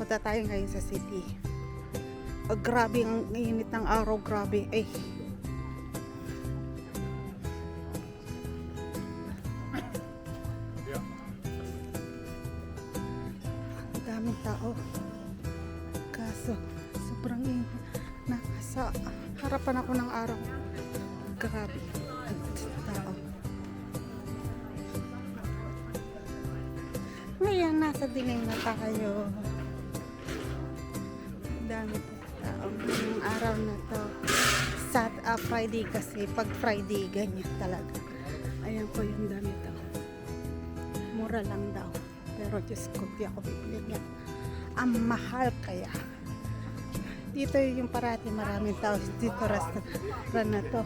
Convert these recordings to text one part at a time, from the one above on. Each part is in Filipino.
Punta tayo ngayon sa city. Grabe ang init ng araw, grabe. Ay. Ang daming tao. Kaso, sobrang init. Nasa harapan ako ng araw. Grabe. Ang tao. Ngayon, nasa dilim na tayo. Dami tao ng araw na to. Friday kasi pag Friday ganyan talaga. Ayan po yung dami to. Mura lang daw. Pero Diyos ko, di ako bibili yan. Ang mahal kaya. Dito yung parati maraming tao. Dito restaurant na to.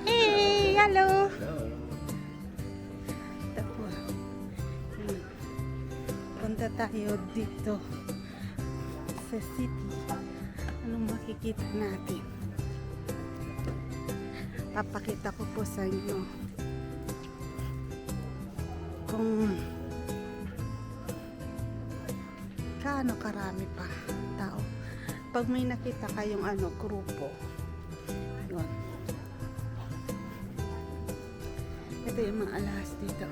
Hey! Hello! Tapos, punta tayo dito sa city. Anong makikita natin? Papakita ko po sa inyo kung kaano karami pa tao. Pag may nakita kayong grupo, yun. Ito yung mga alahas dito.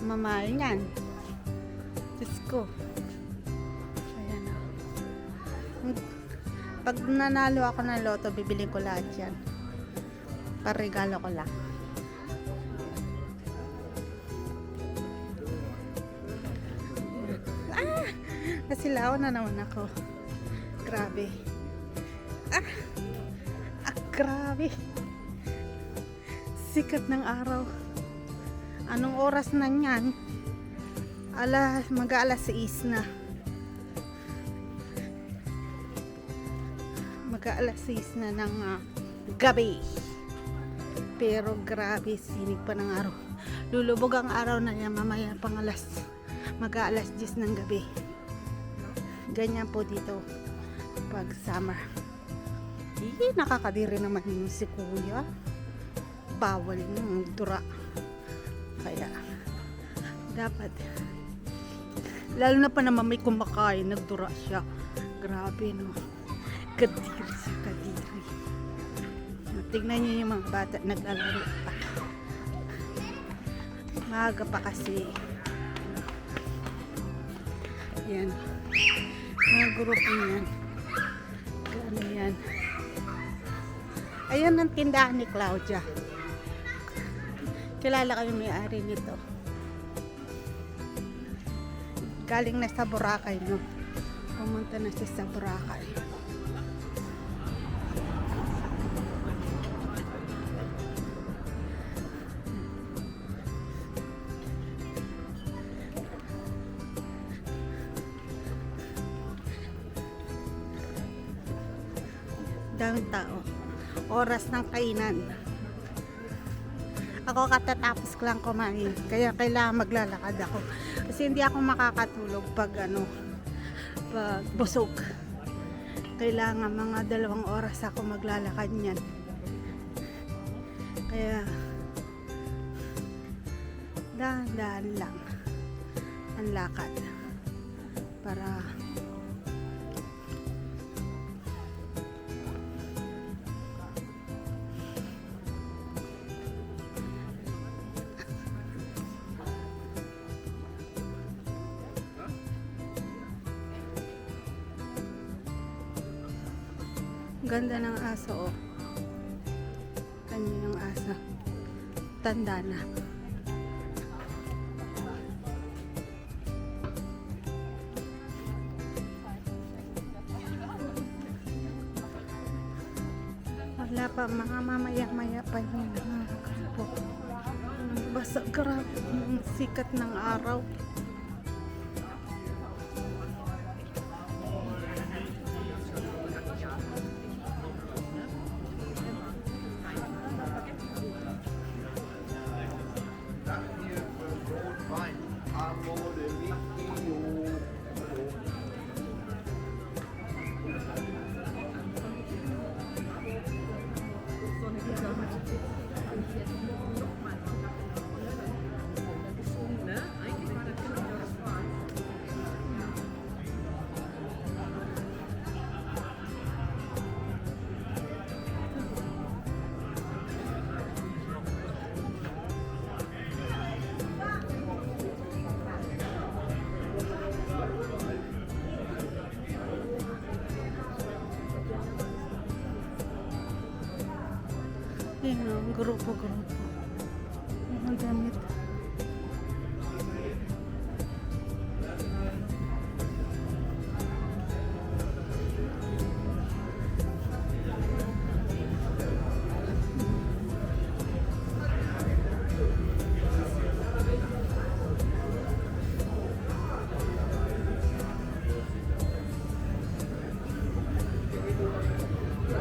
Mamahal yan. Diyos ko. Ayan o. Pag nanalo ako ng loto, bibiling ko lahat yan. Parregalo ko lang. Nasilaw na naman ako. Grabe. Grabe. Sikat ng araw. Anong oras na yan? Mag-alas 6 na. Mag-alas 6 na ng gabi. Pero grabe, sinig pa ng araw. Lulubog ang araw na yan mamaya pang mag-alas 10 ng gabi. Ganyan po dito pag summer. Nakakadiri naman yung si kuya. Bawal yung dura. Kaya dapat, lalo na pa naman may kumakain, nagdura siya. Grabe, no? Kadiri siya, kadiri. Tignan niyo yung mga bata naglalaro pa. Maaga pa kasi. Yan. Mga grupo yan. Ano yan? Ayan ang tindahan ni Claudia. Kilala kami may-ari nito. Galing na sa Boracay, no? Pumunta na siya sa Boracay. Daming tao. Oras ng kainan. Ako katatapos ko lang kumain. Kaya kailangan maglalakad ako. Kasi hindi ako makakatulog pag busog. Kailangan mga 2 oras ako maglalakad niyan. Kaya dahan-dahan lang ang lakad. Para ganda ng aso, oh. Kanya ng aso. Tanda na. Wala pa, mga mamaya-maya pa yun. Basta grabe ang sikat ng araw. grupo-grupo. Ang damit.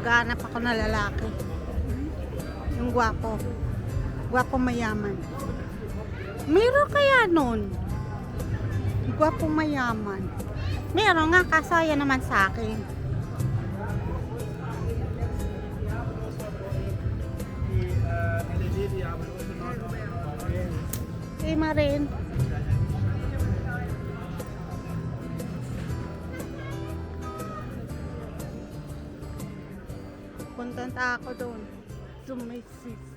Maghanap ako na lalaki. Yung gwapo. Gwapo mayaman. Meron kaya nun? Gwapo mayaman. Meron nga, kaso yan naman sa akin. Marin. Punta ako doon. Sumisis.